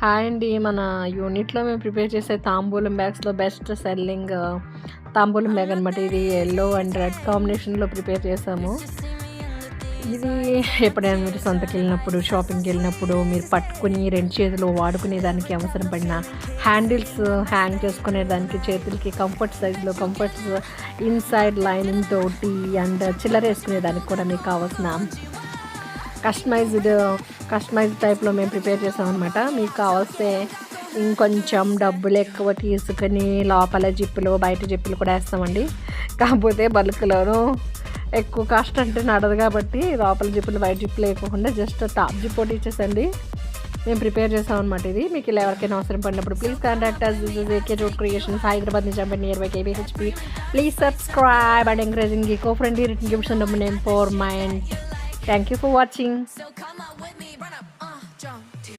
Hi అండి. మన యూనిట్‌లో మేము ప్రిపేర్ చేసే తాంబూలం బ్యాగ్స్‌లో బెస్ట్ సెల్లింగ్ తాంబూలం బ్యాగ్ అనమాట. ఇది యెల్లో అండ్ రెడ్ కాంబినేషన్‌లో ప్రిపేర్ చేసాము. ఇది ఎప్పుడైనా మీరు సంతకెళ్ళినప్పుడు, షాపింగ్‌కెళ్ళినప్పుడు మీరు పట్టుకొని 2 చేతులు వాడుకునే దానికి అవసరం పడిన హ్యాండిల్స్ హ్యాంగ్ చేసుకునే దానికి చేతులకి కంఫర్ట్ సైజ్‌లో కంఫర్ట్స్ ఇన్‌సైడ్ లైనింగ్ తోటి అండ్ చిల్లరేసుకునే దానికి కూడా మీకు కావాల్సిన కస్టమైజ్డ్ టైప్‌లో మేము ప్రిపేర్ చేసామనమాట. మీకు కావలిస్తే ఇంకొంచెం డబ్బులు ఎక్కువ తీసుకొని లోపల జిప్పులు, బయట జిప్పులు కూడా ఏస్తామండి. కాకపోతే బల్క్‌లోను ఎక్కువ కాస్ట్ అంటే నడదు కాబట్టి లోపల జిప్పులు, బయట జిప్పులు ఏయకోకుండా జస్ట్ టాప్ జిప్ ఒకటి ఇచ్చేసండి మేము ప్రిపేర్ చేసామనమాట ఇది. మీకు ఇలా ఎవరికైనా అవసరం పడినప్పుడు please contact us. This is AK Road Creations, Hyderabad, Nizampet, nearby KBHP. Please subscribe and encouraging eco-friendly written gifts under my name for mind. Thank you for watching. So come on with me, run up.